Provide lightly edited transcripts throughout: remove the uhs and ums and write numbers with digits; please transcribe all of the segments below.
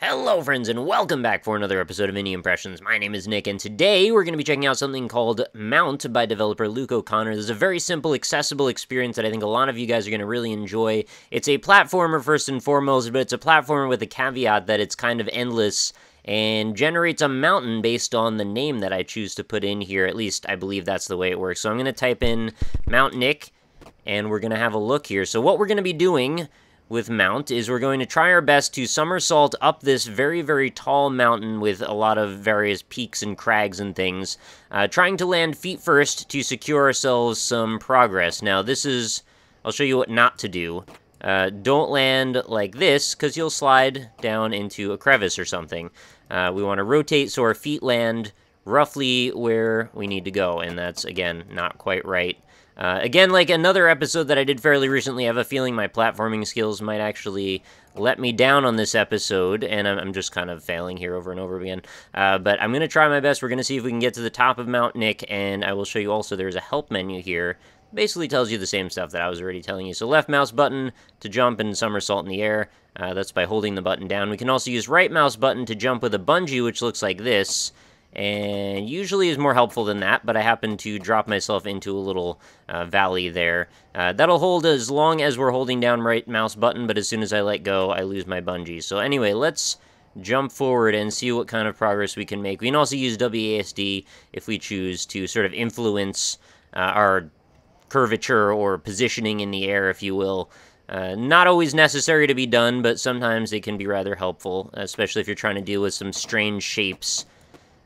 Hello friends and welcome back for another episode of Mini Impressions. My name is Nick and today we're going to be checking out something called Mount by developer Luke O'Connor. This is a very simple, accessible experience that I think a lot of you guys are going to really enjoy. It's a platformer first and foremost, but it's a platformer with a caveat that it's kind of endless and generates a mountain based on the name that I choose to put in here. At least I believe that's the way it works. So I'm going to type in Mount Nick and we're going to have a look here. So what we're going to be doing with Mount is we're going to try our best to somersault up this very, very tall mountain with a lot of various peaks and crags and things, trying to land feet first to secure ourselves some progress. Now, I'll show you what not to do. Don't land like this, because you'll slide down into a crevice or something. We want to rotate so our feet land roughly where we need to go, and that's, again, not quite right. Again, like another episode that I did fairly recently, I have a feeling my platforming skills might actually let me down on this episode, and I'm just kind of failing here over and over again. But I'm going to try my best. We're going to see if we can get to the top of Mount Nick, and I will show you also there's a help menu here. Basically tells you the same stuff that I was already telling you. So left mouse button to jump and somersault in the air. That's by holding the button down. We can also use right mouse button to jump with a bungee, which looks like this. And usually is more helpful than that, but I happen to drop myself into a little valley there. That'll hold as long as we're holding down right mouse button, but as soon as I let go, I lose my bungee. So anyway, let's jump forward and see what kind of progress we can make. We can also use WASD if we choose to sort of influence our curvature or positioning in the air, if you will. Not always necessary to be done, but sometimes it can be rather helpful, especially if you're trying to deal with some strange shapes.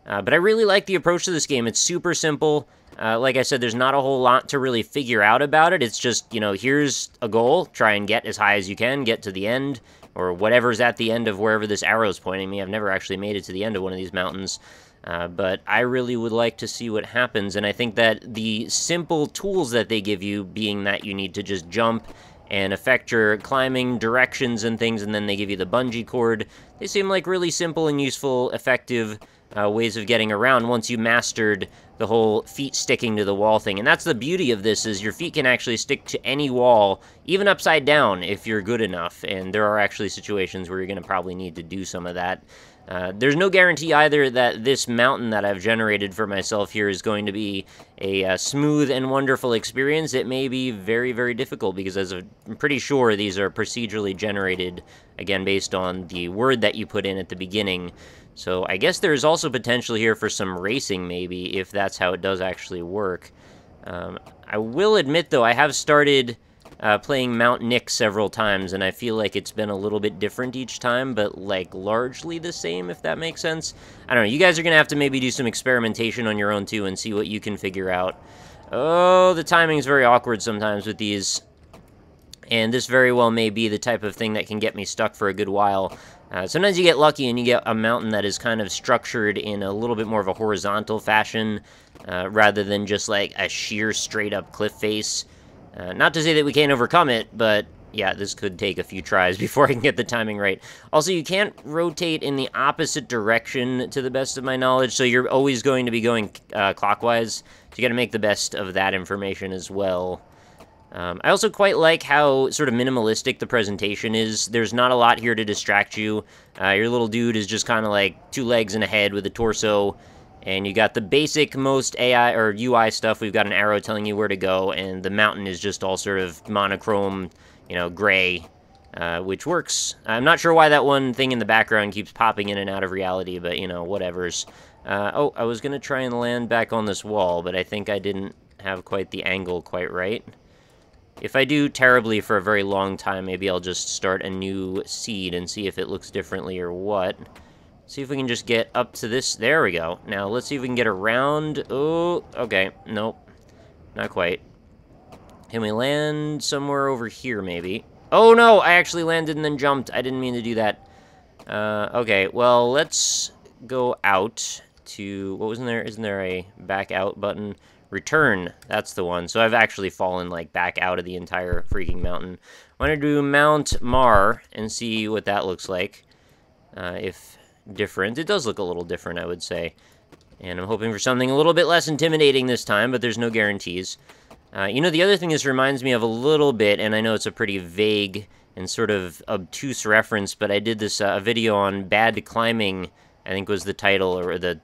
But I really like the approach to this game. It's super simple. Like I said, there's not a whole lot to really figure out about it. It's just, here's a goal. Try and get as high as you can, get to the end, or whatever's at the end of wherever this arrow's pointing me. I've never actually made it to the end of one of these mountains. But I really would like to see what happens. And I think that the simple tools that they give you, being that you need to just jump and affect your climbing directions and things, and then they give you the bungee cord, they seem like really simple and useful, effective ways of getting around once you mastered the whole feet sticking to the wall thing. And that's the beauty of this, is your feet can actually stick to any wall, even upside down, if you're good enough. And there are actually situations where you're going to probably need to do some of that. There's no guarantee either that this mountain that I've generated for myself here is going to be a smooth and wonderful experience. It may be very, very difficult, because I'm pretty sure these are procedurally generated, again, based on the word that you put in at the beginning. So I guess there's also potential here for some racing, maybe, if that's how it does actually work. I will admit, though, I have started playing Mount Nick several times, and I feel like it's been a little bit different each time, but, like, largely the same, if that makes sense. I don't know, you guys are going to have to maybe do some experimentation on your own, too, and see what you can figure out. Oh, the timing's very awkward sometimes with these, and this very well may be the type of thing that can get me stuck for a good while. Sometimes you get lucky and you get a mountain that is kind of structured in a little bit more of a horizontal fashion, rather than just like a sheer straight-up cliff face. Not to say that we can't overcome it, but yeah, this could take a few tries before I can get the timing right. Also, you can't rotate in the opposite direction, to the best of my knowledge, so you're always going to be going clockwise, so you gotta make the best of that information as well. I also quite like how sort of minimalistic the presentation is. There's not a lot here to distract you. Your little dude is just kind of like 2 legs and a head with a torso, and you got the basic most AI or UI stuff. We've got an arrow telling you where to go, and the mountain is just all sort of monochrome, gray, which works. I'm not sure why that one thing in the background keeps popping in and out of reality, but, whatevers. Oh, I was going to try and land back on this wall, but I think I didn't have quite the angle quite right. If I do terribly for a very long time, maybe I'll just start a new seed and see if it looks differently or what. See if we can just get up to this. There we go. Now, let's see if we can get around. Oh, okay. Nope. Not quite. Can we land somewhere over here, maybe? Oh, no! I actually landed and then jumped. I didn't mean to do that. Okay, well, let's go out to... What was in there? Isn't there a back out button? Return, that's the one. So I've actually fallen, like, back out of the entire freaking mountain. I want to do Mount Mar and see what that looks like. If different. It does look a little different, I would say. And I'm hoping for something a little bit less intimidating this time, but there's no guarantees. The other thing this reminds me of a little bit, and I know it's a pretty vague and sort of obtuse reference, but I did this video on bad climbing, I think was the title, or the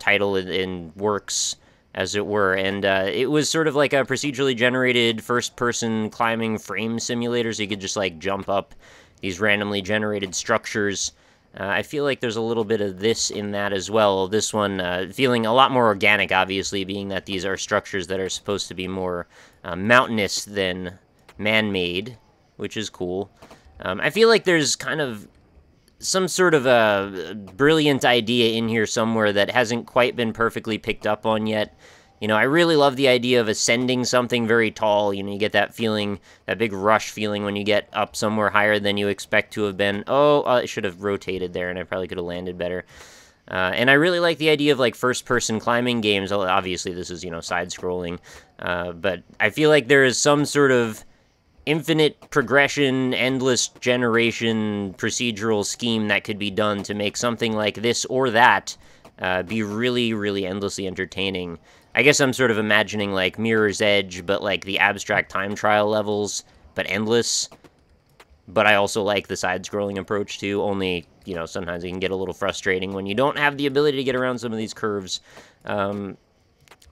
title in works, as it were, and it was sort of like a procedurally generated first-person climbing frame simulator, so you could just, like, jump up these randomly generated structures. I feel like there's a little bit of this in that as well. This one feeling a lot more organic, obviously, being that these are structures that are supposed to be more mountainous than man-made, which is cool. I feel like there's kind of some sort of a brilliant idea in here somewhere that hasn't quite been perfectly picked up on yet. You know, I really love the idea of ascending something very tall. You know, you get that feeling, that big rush feeling when you get up somewhere higher than you expect to have been. Oh, I should have rotated there, and I probably could have landed better. And I really like the idea of, like, first-person climbing games. Obviously, this is, you know, side-scrolling. But I feel like there is some sort of infinite progression, endless generation procedural scheme that could be done to make something like this or that be really, really endlessly entertaining. I guess I'm sort of imagining, like, Mirror's Edge, but, like, the abstract time trial levels, but endless. But I also like the side-scrolling approach, too, only, you know, sometimes it can get a little frustrating when you don't have the ability to get around some of these curves. I'm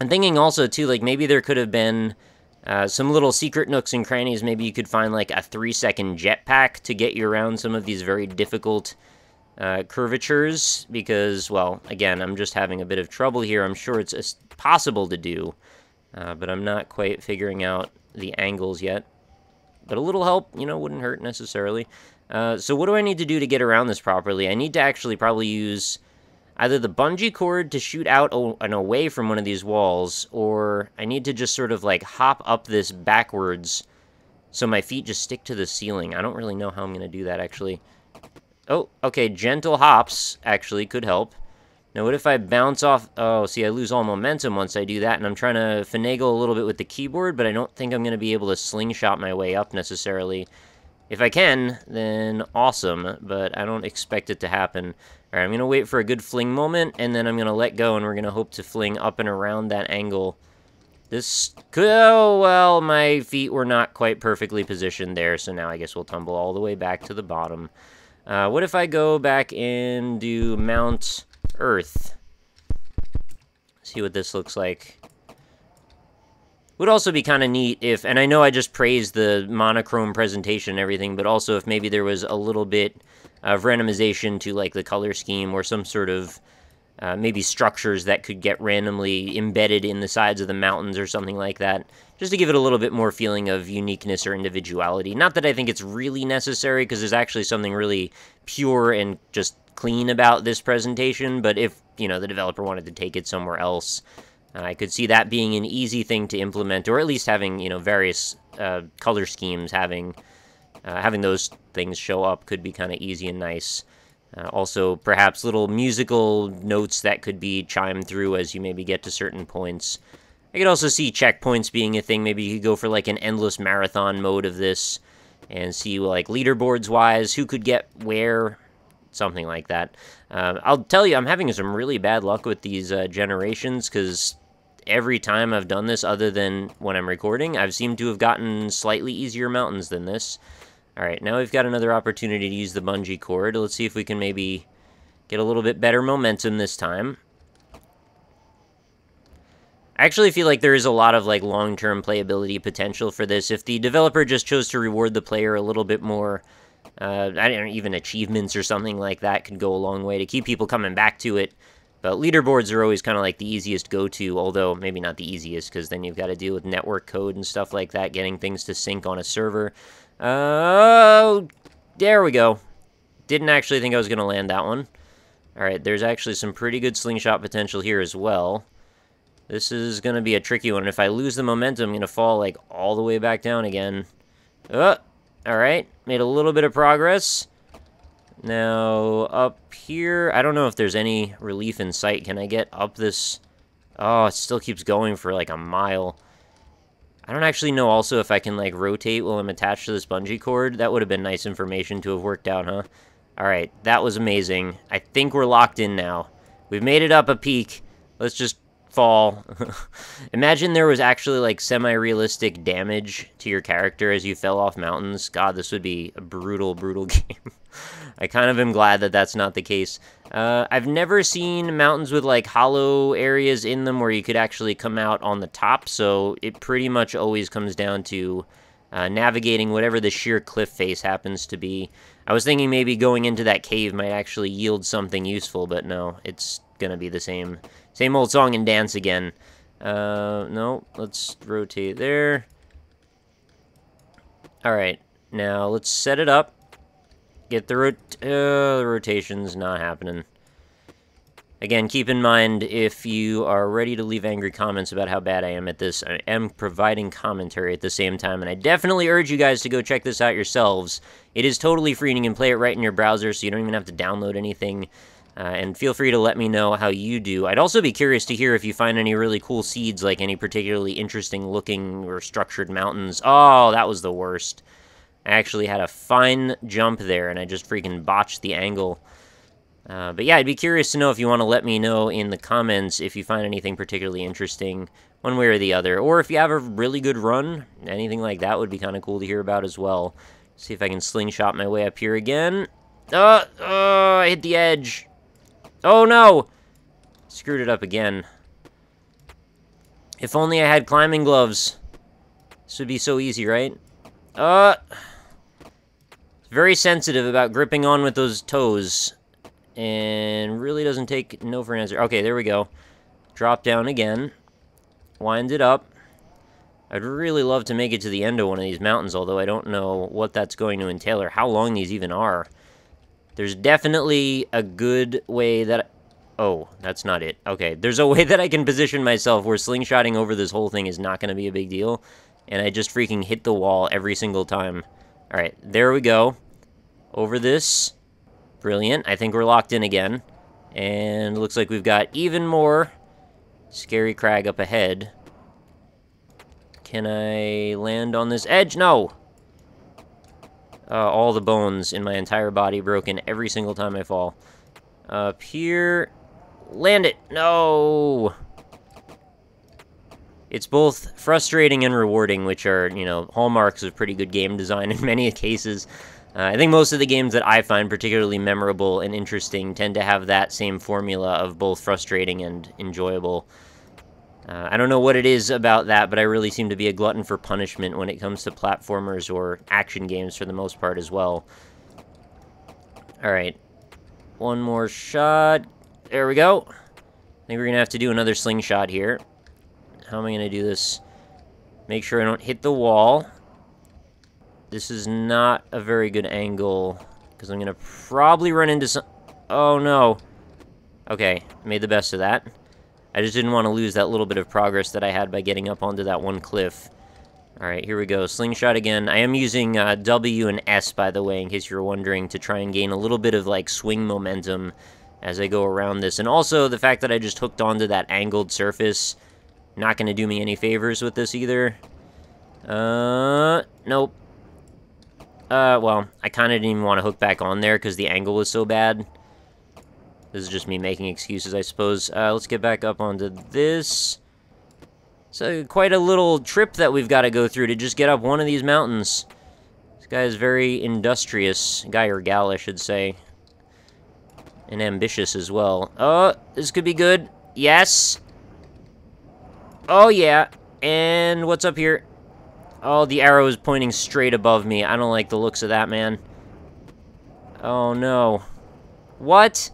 thinking also, too, like, maybe there could have been some little secret nooks and crannies. Maybe you could find, like, a 3-second jetpack to get you around some of these very difficult curvatures, because, well, again, I'm just having a bit of trouble here. I'm sure it's possible to do, but I'm not quite figuring out the angles yet. But a little help, you know, wouldn't hurt necessarily. So what do I need to do to get around this properly? I need to actually probably use either the bungee cord to shoot out and away from one of these walls, or I need to just sort of, like, hop up this backwards so my feet just stick to the ceiling. I don't really know how I'm going to do that, actually. Oh, okay, gentle hops actually could help. Now, what if I bounce off? Oh, see, I lose all momentum once I do that, and I'm trying to finagle a little bit with the keyboard, but I don't think I'm going to be able to slingshot my way up necessarily. If I can, then awesome, but I don't expect it to happen. All right, I'm going to wait for a good fling moment, and then I'm going to let go, and we're going to hope to fling up and around that angle. This could... Oh, well, my feet were not quite perfectly positioned there, so now I guess we'll tumble all the way back to the bottom. What if I go back and do Mount Earth? See what this looks like. Would also be kind of neat if, and I know I just praised the monochrome presentation and everything, but also if maybe there was a little bit of randomization to, like, the color scheme, or some sort of maybe structures that could get randomly embedded in the sides of the mountains or something like that, just to give it a little bit more feeling of uniqueness or individuality. Not that I think it's really necessary, because there's actually something really pure and just clean about this presentation, but if, you know, the developer wanted to take it somewhere else, I could see that being an easy thing to implement, or at least having, you know, various color schemes, having those things show up could be kind of easy and nice. Also, perhaps little musical notes that could be chimed through as you maybe get to certain points. I could also see checkpoints being a thing. Maybe you could go for, like, an endless marathon mode of this and see, like, leaderboards-wise, who could get where, something like that. I'll tell you, I'm having some really bad luck with these generations, because every time I've done this, other than when I'm recording, I've seemed to have gotten slightly easier mountains than this. Alright, now we've got another opportunity to use the bungee cord. Let's see if we can maybe get a little bit better momentum this time. I actually feel like there is a lot of, like, long-term playability potential for this. If the developer just chose to reward the player a little bit more, I don't know, even achievements or something like that could go a long way to keep people coming back to it. But leaderboards are always kind of like the easiest go-to, although maybe not the easiest, because then you've got to deal with network code and stuff like that, getting things to sync on a server. Oh, there we go. Didn't actually think I was going to land that one. Alright, there's actually some pretty good slingshot potential here as well. This is going to be a tricky one. If I lose the momentum, I'm going to fall, like, all the way back down again. Alright, made a little bit of progress. Now, up here, I don't know if there's any relief in sight. Can I get up this? Oh, it still keeps going for, like, a mile. I don't actually know also if I can, like, rotate while I'm attached to this bungee cord. That would have been nice information to have worked out, huh? Alright, that was amazing. I think we're locked in now. We've made it up a peak. Let's just fall. Imagine there was actually, like, semi-realistic damage to your character as you fell off mountains. God, this would be a brutal, brutal game. I kind of am glad that that's not the case. I've never seen mountains with, like, hollow areas in them where you could actually come out on the top, so it pretty much always comes down to navigating whatever the sheer cliff face happens to be. I was thinking maybe going into that cave might actually yield something useful, but no, it's gonna be the same old song and dance again. No, let's rotate there. Alright, now let's set it up. Get the rotation's not happening. Again, keep in mind, if you are ready to leave angry comments about how bad I am at this, I am providing commentary at the same time, and I definitely urge you guys to go check this out yourselves. It is totally free, and you can play it right in your browser, so you don't even have to download anything. And feel free to let me know how you do. I'd also be curious to hear if you find any really cool seeds, like any particularly interesting looking or structured mountains. Oh, that was the worst. I actually had a fine jump there, and I just freaking botched the angle. But yeah, I'd be curious to know if you want to let me know in the comments if you find anything particularly interesting, one way or the other. Or if you have a really good run, anything like that would be kind of cool to hear about as well. See if I can slingshot my way up here again. I hit the edge. Oh no! Screwed it up again. If only I had climbing gloves. This would be so easy, right? Very sensitive about gripping on with those toes. And really doesn't take no for an answer. Okay, there we go. Drop down again. Wind it up. I'd really love to make it to the end of one of these mountains, although I don't know what that's going to entail or how long these even are. There's definitely a good way that... Oh, that's not it. Okay, there's a way that I can position myself where slingshotting over this whole thing is not going to be a big deal. And I just freaking hit the wall every single time. Alright, there we go. Over this. Brilliant. I think we're locked in again. And looks like we've got even more scary crag up ahead. Can I land on this edge? No! All the bones in my entire body broken every single time I fall. Up here. Land it! No! It's both frustrating and rewarding, which are, you know, hallmarks of pretty good game design in many cases. I think most of the games that I find particularly memorable and interesting tend to have that same formula of both frustrating and enjoyable. I don't know what it is about that, but I really seem to be a glutton for punishment when it comes to platformers or action games for the most part as well. Alright. One more shot. There we go. I think we're going to have to do another slingshot here. How am I going to do this? Make sure I don't hit the wall. This is not a very good angle, because I'm going to probably run into some... Oh, no. Okay, made the best of that. I just didn't want to lose that little bit of progress that I had by getting up onto that one cliff. Alright, here we go. Slingshot again. I am using W and S, by the way, in case you were wondering, to try and gain a little bit of, like, swing momentum as I go around this. And also, the fact that I just hooked onto that angled surface, not going to do me any favors with this either. Nope. Well, I kind of didn't even want to hook back on there because the angle was so bad. This is just me making excuses, I suppose. Let's get back up onto this. So, quite a little trip that we've got to go through to just get up one of these mountains. This guy is very industrious. Guy or gal, I should say. And ambitious as well. Oh, this could be good. Yes! Oh, yeah. And what's up here? Oh, the arrow is pointing straight above me. I don't like the looks of that, man. Oh, no. What?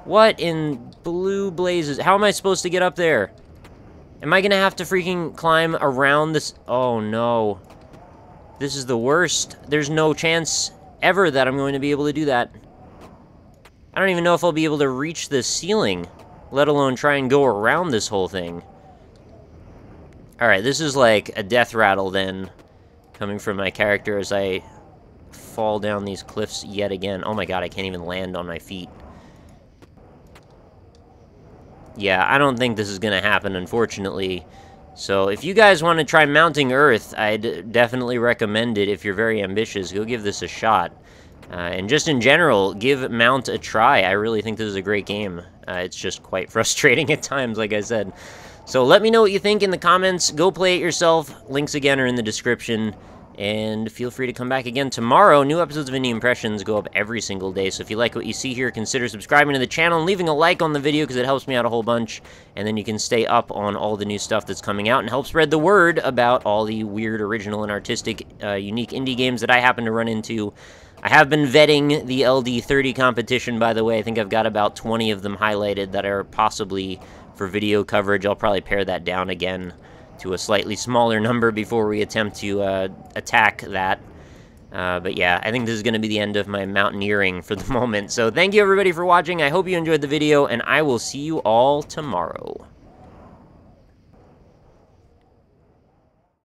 What in blue blazes? How am I supposed to get up there? Am I gonna have to freaking climb around this? Oh, no. This is the worst. There's no chance ever that I'm going to be able to do that. I don't even know if I'll be able to reach the ceiling, let alone try and go around this whole thing. Alright, this is like a death rattle then, coming from my character as I fall down these cliffs yet again. Oh my god, I can't even land on my feet. Yeah, I don't think this is gonna happen, unfortunately. So, if you guys want to try mounting Earth, I'd definitely recommend it if you're very ambitious. Go give this a shot. And just in general, give Mount a try. I really think this is a great game. It's just quite frustrating at times, like I said. So let me know what you think in the comments. Go play it yourself. Links again are in the description. And feel free to come back again tomorrow. New episodes of Indie Impressions go up every single day. So if you like what you see here, consider subscribing to the channel and leaving a like on the video because it helps me out a whole bunch. And then you can stay up on all the new stuff that's coming out and help spread the word about all the weird, original, and artistic, unique indie games that I happen to run into. I have been vetting the LD30 competition, by the way. I think I've got about 20 of them highlighted that are possibly for video coverage. I'll probably pare that down again to a slightly smaller number before we attempt to attack that. But yeah, I think this is going to be the end of my mountaineering for the moment. So thank you everybody for watching. I hope you enjoyed the video, and I will see you all tomorrow.